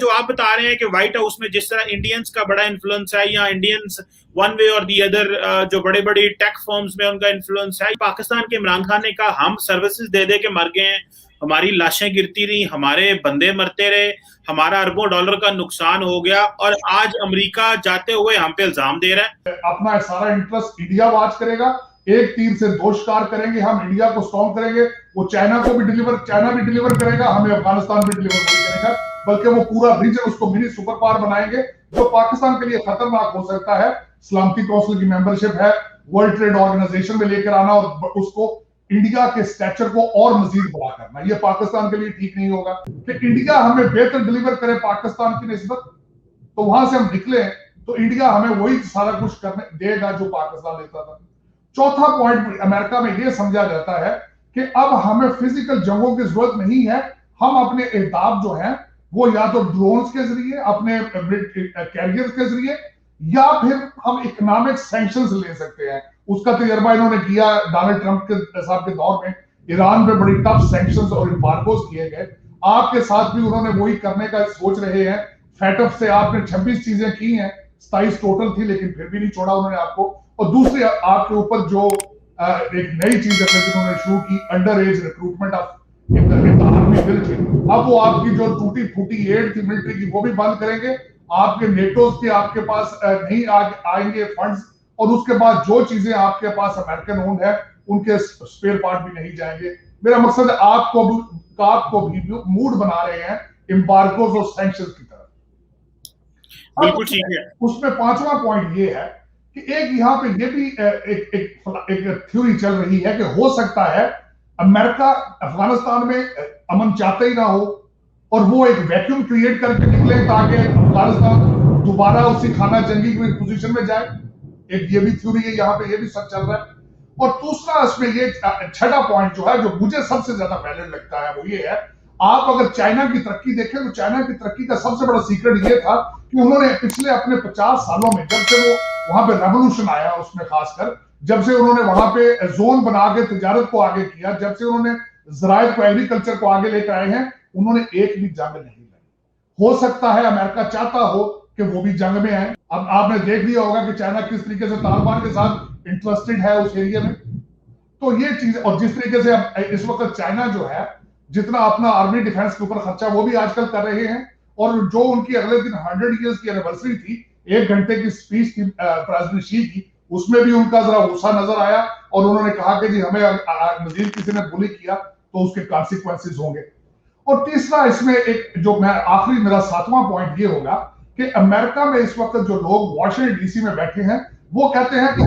जो आप बता रहे हैं कि व्हाइट हाउस में जिस तरह इंडियंस का बड़ा इन्फ्लुएंस है या इंडियंस वन वे और दी अदर जो बड़े बड़ी टेक फर्म्स में उनका इन्फ्लुएंस है, पाकिस्तान के इमरान खान ने कहा हम सर्विसेज दे दे के मर गए हैं, हमारी लाशें गिरती रही, हमारे बंदे मरते रहे, हमारा अरबों डॉलर का नुकसान हो गया और आज अमेरिका जाते हुए हम पे इल्जाम दे रहा है। अपना सारा इंटरेस्ट इंडिया वाच करेगा, एक तीर से दो शिकार करेंगे, हम इंडिया को स्ट्रॉन्ग करेंगे, वो चाइना को भी डिलीवर, चाइना भी डिलीवर करेगा, हमें अफगानिस्तान भी डिलीवर नहीं करेगा, बल्कि वो पूरा रीजन उसको मिनी सुपर पावर बनाएंगे, जो पाकिस्तान के लिए खतरनाक हो सकता है। सलामती काउंसिल की मेंबरशिप है, वर्ल्ड ट्रेड ऑर्गेनाइजेशन में लेकर आना और उसको इंडिया के स्टैचर को और मजीद बड़ा करना, ये पाकिस्तान के लिए ठीक नहीं होगा कि इंडिया हमें बेहतर डिलीवर करे पाकिस्तान की निस्बत, तो वहां से हम निकले तो इंडिया हमें वही सारा कुछ करने देगा जो पाकिस्तान देता था। चौथा पॉइंट, अमेरिका में यह समझा जाता है कि अब हमें फिजिकल जंगों की जरूरत नहीं है, हम अपने अहदाफ जो हैं वो या तो ड्रोन्स के जरिए, अपने कैरियर्स के जरिए, या फिर हम इकोनॉमिक सैंक्शंस ले सकते हैं। उसका तजर्बा इन्होंने किया डोनाल्ड ट्रंप के साहब के दौर में, ईरान पे बड़ी टफ सैंक्शंस और एम्बार्गोस किए गए। आपके साथ भी उन्होंने वही करने का सोच रहे हैं। फैटफ से आपने 26 चीजें की हैं, 27 टोटल थी, लेकिन फिर भी नहीं छोड़ा उन्होंने आपको। और दूसरी आपके ऊपर जो एक नई चीज है जिन्होंने शुरू की, under as recruitment of army military, अब वो आपकी जो टूटी फूटी एड थी मिलिट्री की वो भी बंद करेंगे, आपके नेटोज के आपके पास नहीं आएंगे फंड्स, और उसके बाद जो चीजें आपके पास अमेरिकन ओन्ड है उनके स्पेयर पार्ट भी नहीं जाएंगे। मेरा मकसद है आपको भी मूड बना रहे हैं एम्बार्गोस और सैंक्शंस की तरफ। बिल्कुल ठीक है। उसमें पांचवा पॉइंट ये है कि एक यहाँ पे ये भी एक थ्योरी चल रही है कि हो सकता है अमेरिका अफगानिस्तान में अमन चाहते ही ना हो और वो एक वैक्यूम क्रिएट करके निकले ताकि अफगानिस्तान दोबारा उसी खाना जंगी की पोजीशन में जाए। एक ये भी थ्योरी है, यहाँ पे ये भी सब चल रहा है। और दूसरा इसमें ये छठा पॉइंट जो है, जो मुझे सबसे ज्यादा वैलिड लगता है, वो ये है, आप अगर चाइना की तरक्की देखें तो चाइना की तरक्की का सबसे बड़ा सीक्रेट ये था कि उन्होंने पिछले अपने 50 सालों में, जब से वो वहां पे रेवोल्यूशन आया, उसमें खासकर जब से उन्होंने वहां पे जोन बना के तिजारत को आगे किया, जब से उन्होंने ज़राअत को, एग्रीकल्चर को आगे लेकर आए हैं, उन्होंने एक भी जंग नहीं लड़ी। हो सकता है अमेरिका चाहता हो कि वो भी जंग में है। अब आपने देख लिया होगा कि चाइना किस तरीके से तालिबान के साथ इंटरेस्टेड है उस एरिया में। तो ये चीज, और जिस तरीके से इस वक्त चाइना जो है जितना अपना आर्मी डिफेंस के ऊपर खर्चा वो भी आजकल कर रहे हैं, और जो उनकी अगले दिन 100 ईयर्स की एनिवर्सरी थी, 1 घंटे की स्पीच थी प्रेसिडेंट शी की, उसमें भी उनका जरा गुस्सा नजर आया और उन्होंने कहा कि जी हमें मजीद किसी ने बुली किया तो उसके कॉन्सिक्वेंसेस होंगे। और तीसरा इसमें एक जो मैं आखिरी, मेरा 7वां पॉइंट ये होगा कि अमेरिका में इस वक्त जो लोग वॉशिंगटन डीसी में बैठे हैं वो कहते हैं कि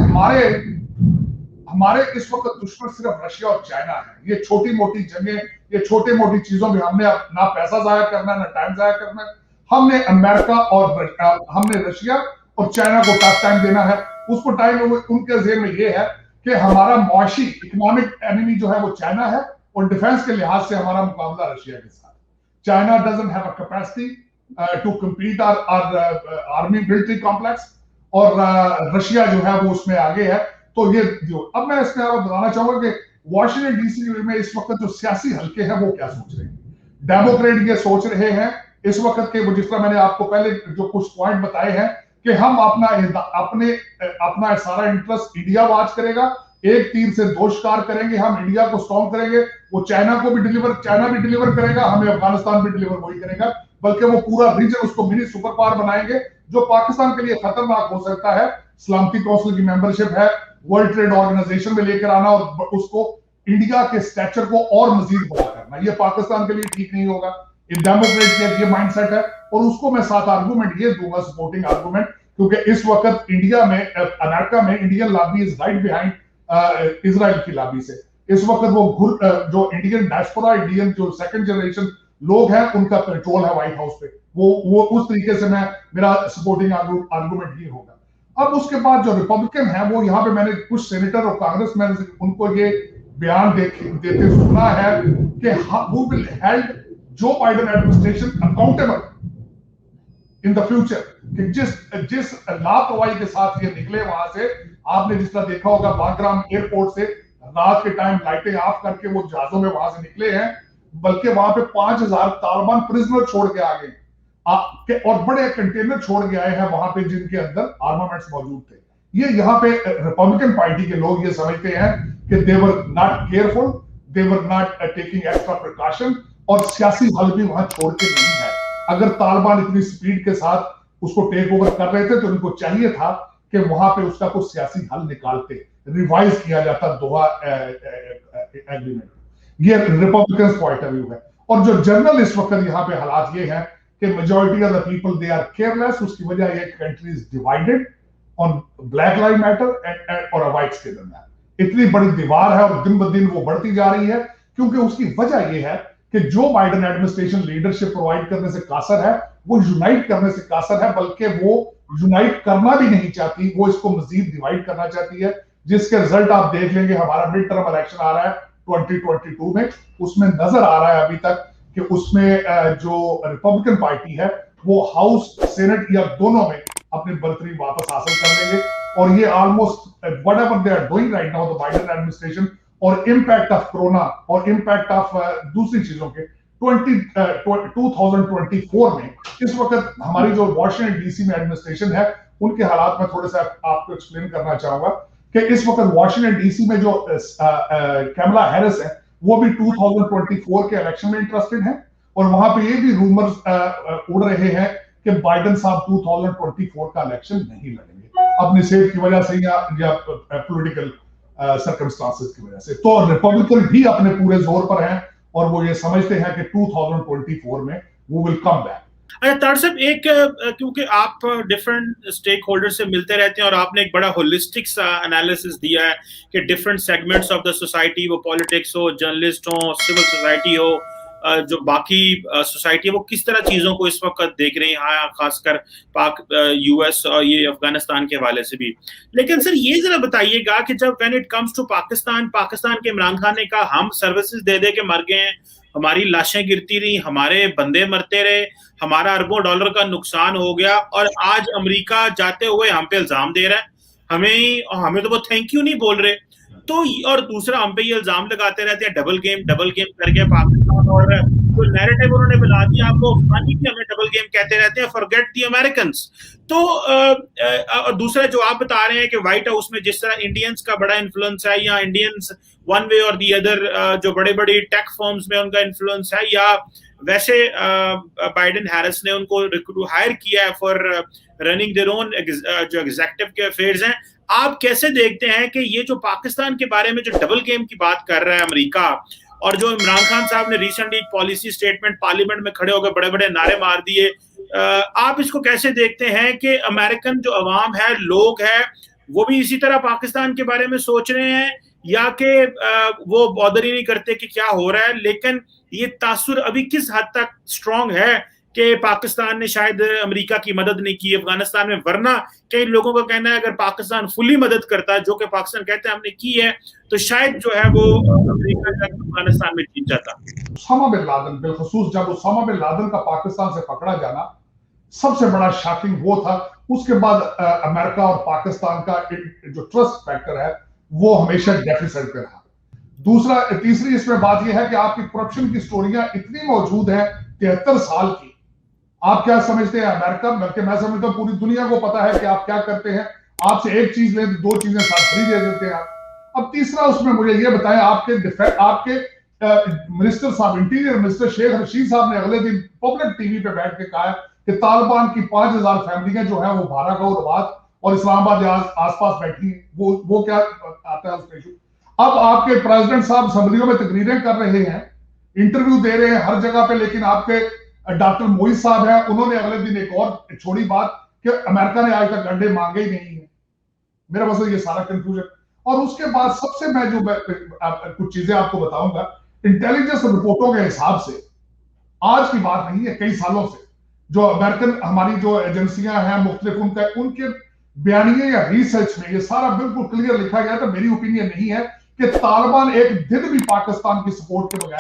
हमारे इस वक्त दुश्मन सिर्फ रशिया और चाइना है। ये छोटी मोटी जंगें, ये छोटी मोटी चीजों में हमने ना पैसा जाया करना, ना टाइम जाया करना, हमने अमेरिका और हमने रशिया और चाइना को टफ टाइम देना है। उसको टाइम उनके जेहन में ये है कि हमारा मुआशी इकोनॉमिक एनिमी जो है वो चाइना है, और डिफेंस के लिहाज से हमारा मुकाबला रशिया के साथ। China doesn't have a capacity to compete our army military complex, और रशिया जो है वो उसमें आगे है। तो ये जो अब मैं इसमें आपको बताना चाहूंगा कि वॉशिंगटन डीसी में इस वक्त जो सियासी हल्के हैं वो क्या सोच रहे हैं। डेमोक्रेट ये सोच रहे हैं इस वक्त के, जिस तरह मैंने आपको पहले जो कुछ पॉइंट बताए हैं कि हम अपना सारा इंटरेस्ट इंडिया वाच करेगा, एक तीर से दो शिकार करेंगे, हम इंडिया को स्ट्रॉन्ग करेंगे, वो चाइना भी डिलीवर करेगा, हमें अफगानिस्तान भी डिलीवर वही करेगा, बल्कि वो पूरा रीजन उसको मिनी सुपर पावर बनाएंगे, जो पाकिस्तान के लिए खतरनाक हो सकता है। सलामती काउंसिल की मेंबरशिप है, वर्ल्ड ट्रेड ऑर्गेनाइजेशन में लेकर आना और उसको इंडिया के स्टैचर को और मजीद बड़ा करना, ये पाकिस्तान के लिए ठीक नहीं होगा। डेमोक्रेट का ये माइंडसेट है, और उसको मैं साथ आर्गुमेंट ये दूंगा, सपोर्टिंग आर्गुमेंट, क्योंकि इस वक्त इंडिया में, अमेरिका में Indian lobby is right behind Israel की लॉबी से। इस वक्त वो जो इंडियन डायस्पोरा, इंडियन जो सेकंड जनरेशन लोग हैं, उनका कंट्रोल है व्हाइट हाउस पे। वो उस तरीके से मेरा सपोर्टिंग आर्गुमेंट ये होगा। अब उसके बाद जो रिपब्लिकन है वो, यहाँ पे मैंने कुछ सेनेटर और कांग्रेसमैन उनको ये बयान देते सुना है कि who will held Joe Biden administration accountable in the future, कि जिस लापरवाही के साथ ये निकले वहां से। आपने जिस तरह देखा होगा बागराम एयरपोर्ट से रात के टाइम लाइटें ऑफ करके वो जहाजों में वहां से निकले हैं, बल्कि वहां पे 5000 तालिबान प्रिजनर छोड़ के आ गए। और बड़े कंटेनर छोड़ के आए हैं वहां पे जिनके अंदर आर्मामेंट्स मौजूद थे। ये यहाँ पे रिपब्लिकन पार्टी के लोग ये समझते हैं कि they were not careful, they were not taking extra precaution, और सियासी हल भी वहां छोड़ के नहीं है। अगर तालिबान इतनी स्पीड के साथ उसको टेक ओवर कर रहे थे तो उनको चाहिए था कि वहां पे उसका कुछ सियासी हल निकालते, रिवाइज किया जाता दोहा एग्रीमेंट। ये रिपब्लिकन पॉइंट ऑफ व्यू है। और जो जर्नल इस वक्त यहाँ पे हालात ये है कि majority of the people they are careless. उसकी वजह ये country is divided on black live matter और व्हाइट्स के दरमियान इतनी बड़ी दीवार है और दिन ब दिन वो बढ़ती जा रही है, क्योंकि उसकी वजह यह है कि Joe Biden administration leadership provide करने से कासर है, वो यूनाइट करने से कासर है, बल्कि वो यूनाइट करना भी नहीं चाहती, वो इसको मजीद डिवाइड करना चाहती है, जिसके रिजल्ट आप देख लेंगे। हमारा मिड टर्म इलेक्शन आ रहा है 2022 में, उसमें नजर आ रहा है अभी तक कि उसमें जो रिपब्लिकन पार्टी है वो हाउस सेनेट या दोनों में अपनी बर्तरी वापस हासिल कर लेंगे। और ये almost whatever they are doing right now the Biden administration, और इम्पैक्ट ऑफ कोरोना और इम्पैक्ट ऑफ दूसरी चीजों के 2024 में इस वक्त हमारी जो वॉशिंगटन डीसी में एडमिनिस्ट्रेशन है उनके हालात में थोड़ा सा आपको एक्सप्लेन करना चाहूंगा कि इस वक्त वॉशिंगटन डीसी में जो कैमला हैरिस है वो भी 2024 के इलेक्शन में इंटरेस्टेड है, और वहां पे ये भी रूमर्स उड़ रहे हैं कि बाइडेन साहब 2024 का इलेक्शन नहीं लड़ेंगे अपनी सेहत की वजह से या पॉलिटिकल सर्कमस्टांसेस की वजह से। तो रिपब्लिकन भी अपने पूरे जोर पर हैं और वो ये समझते हैं कि 2024 में वो विल कम बैक। अच्छा तार साहब, एक क्योंकि आप डिफरेंट स्टेक होल्डर से मिलते रहते हैं और आपने एक बड़ा होलिस्टिक सा एनालिसिस दिया है कि different segments of the society, वो पॉलिटिक्स हो, जर्नलिस्ट हो, सिविल सोसाइटी हो, जो बाकी सोसाइटी है, वो किस तरह चीजों को इस वक्त देख रही हैं, खासकर पाक यूएस और ये अफगानिस्तान के हवाले से भी। लेकिन सर ये जरा बताइएगा कि जब when it comes to Pakistan के इमरान खान ने कहा हम सर्विसेज दे दे के मर गए हैं, हमारी लाशें गिरती रही, हमारे बंदे मरते रहे, हमारा अरबों डॉलर का नुकसान हो गया, और आज अमेरिका जाते हुए हम पे इल्जाम दे रहा है, हमें तो वो थैंक यू नहीं बोल रहे। तो और दूसरा हम पे ये इल्जाम लगाते रहते हैं डबल गेम करके पाकिस्तान, और जो नैरेटिव उन्होंने बना दिया आपको अफगानी की, हमें डबल गेम कहते रहते हैं, फॉरगेट द अमेरिकन्स। तो और दूसरा जो आप बता रहे हैं कि व्हाइट हाउस में जिस तरह इंडियंस का बड़ा इन्फ्लुएंस है, या इंडियंस वन वे और दी अदर जो बड़े बड़ी टेक फर्म्स में उनका इन्फ्लुएंस है, या वैसे बाइडेन हैरिस ने उनको हायर किया है फॉर रनिंग देयर ओन जो एग्जीक्यूटिव के अफेयर्स हैं। आप कैसे देखते हैं कि ये जो पाकिस्तान के बारे में जो डबल गेम की बात कर रहा है अमेरिका, और जो इमरान खान साहब ने रिसेंटली पॉलिसी स्टेटमेंट पार्लियामेंट में खड़े होकर बड़े बड़े नारे मार दिए, आप इसको कैसे देखते हैं कि अमेरिकन जो अवाम है, लोग है, वो भी इसी तरह पाकिस्तान के बारे में सोच रहे हैं, या कि वो बॉदर ही नहीं करते कि क्या हो रहा है, लेकिन ये तासुर अभी किस हद तक स्ट्रांग है कि पाकिस्तान ने शायद अमेरिका की मदद नहीं की अफगानिस्तान में, वरना कई लोगों का कहना है अगर पाकिस्तान फुली मदद करता, जो कि पाकिस्तान कहते हैं हमने की है, तो शायद जो है वो अमेरिका अफगानिस्तान में जीत जाता। उसामा बिन लादेन, बिलखसूस जब उसामा बिन लादेन का पाकिस्तान से पकड़ा जाना सबसे बड़ा शॉकिंग वो था। उसके बाद अमेरिका और पाकिस्तान का जो ट्रस्ट फैक्टर है वो हमेशा डेफिसिट पे रहा। तीसरी इसमें बात यह है कि आपकी करप्शन की स्टोरियां इतनी मौजूद है 73 साल की। आप क्या समझते हैं अमेरिका, बल्कि मैं समझता हूं पूरी दुनिया को पता है कि आप क्या करते हैं। आपसे एक चीज लें तो दो चीजें साथ फ्री दे देते हैं आप। अब तीसरा उसमें मुझे यह बताएं, आपके मिनिस्टर साहब, इंटीरियर मिनिस्टर शेख रशीद साहब ने अगले दिन पब्लिक टीवी पे बैठ के कहा कि तालिबान की 5000 फैमिलियां जो है वो भारागांव, रबात और इस्लामाबाद आसपास बैठी है। वो क्या आता है उसका इशू। अब आपके प्रेसिडेंट साहब असम्बलियों में तकरीरें कर रहे हैं, इंटरव्यू दे रहे हैं हर जगह पे, लेकिन आपके डॉक्टर मोइज साहब है, उन्होंने अगले दिन एक और छोड़ी बात कि अमेरिका ने आज तक अंडे मांगे ही नहीं है। मेरा मतलब ये सारा कंफ्यूजन। और उसके बाद सबसे मैं कुछ चीजें आपको बताऊंगा, इंटेलिजेंस रिपोर्टों के हिसाब से आज की बात नहीं है, कई सालों से जो अमेरिकन हमारी जो एजेंसियां हैं मुख्तलिफ, उनके बयानिए या रिसर्च में ये सारा बिल्कुल क्लियर लिखा गया था। मेरी ओपिनियन नहीं है कि तालिबान एक दिन भी पाकिस्तान की सपोर्ट के बगैर,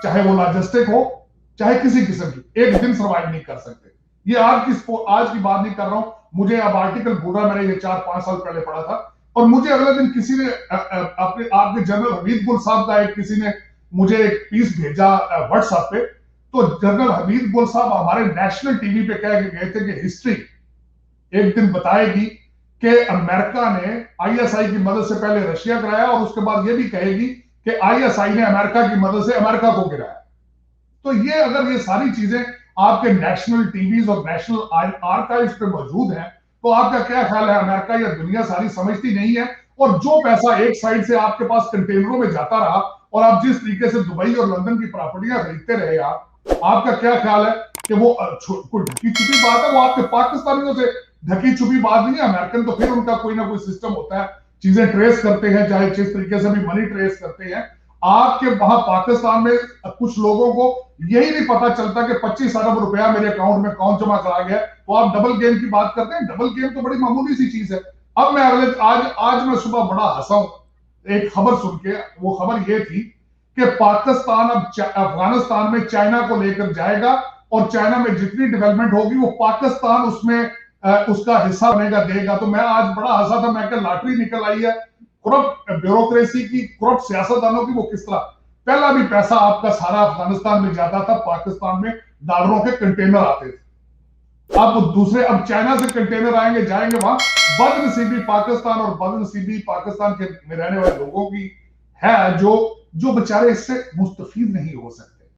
चाहे वो लॉजिस्टिक हो चाहे किसी किस्म की, एक दिन सर्वाइव नहीं कर सकते। ये आज की बात नहीं कर रहा हूं। मुझे अब आर्टिकल पूरा मैंने ये 4-5 साल पहले पढ़ा था, और मुझे अगले दिन किसी ने आपके जनरल हमीद गुल साहब का किसी ने मुझे एक पीस भेजा व्हाट्सएप पे तो जनरल हमीद गुल साहब हमारे नेशनल टीवी पे कह के गए थे कि हिस्ट्री एक दिन बताएगी कि अमेरिका ने आईएसआई की मदद से पहले रशिया गिराया और उसके बाद यह भी कहेगी कि आईएसआई ने अमेरिका की मदद से अमेरिका को गिराया। तो ये अगर ये सारी चीजें आपके नेशनल टीवीज और नेशनल आर्काइव्स पे मौजूद हैं, तो आपका क्या ख्याल है, अमेरिका या दुनिया सारी समझती नहीं है? और जो पैसा एक साइड से आपके पास कंटेनरों में जाता रहा और आप जिस तरीके से दुबई और लंदन की प्रॉपर्टियां खरीदते रहे, आपका क्या ख्याल है कि वो कोई ढकी छुपी बात है? वो आपके पाकिस्तानियों से ढकी छुपी बात नहीं है। अमेरिकन तो फिर उनका कोई ना कोई सिस्टम होता है, चीजें ट्रेस करते हैं, चाहे जिस तरीके से भी मनी ट्रेस करते हैं। आपके वहां पाकिस्तान में कुछ लोगों को यही नहीं पता चलता कि 25 अरब रुपया मेरे अकाउंट में कौन जमा करा गया, तो आप डबल गेम की बात करते हैं। डबल गेम तो बड़ी मामूली सी चीज है। अब मैं आज मैं सुबह बड़ा हंसा हूं एक खबर सुन के। वो खबर ये थी कि पाकिस्तान अब अफगानिस्तान में चाइना को लेकर जाएगा और चाइना में जितनी डेवलपमेंट होगी वो पाकिस्तान उसमें उसका हिस्सा बनेगा, देगा। तो मैं आज बड़ा हंसा था, मैं क्या लॉटरी निकल आई है करप्ट ब्यूरोक्रेसी की, करप्ट सियासतदानों की। वो किस तरह पहला भी पैसा आपका सारा अफगानिस्तान में जाता था, पाकिस्तान में डॉलरों के कंटेनर आते थे। अब चाइना से कंटेनर आएंगे, जाएंगे वहां। बदनसीबी पाकिस्तान और बदनसीबी पाकिस्तान के में रहने वाले लोगों की है जो बेचारे इससे मुस्तफीद नहीं हो सकते।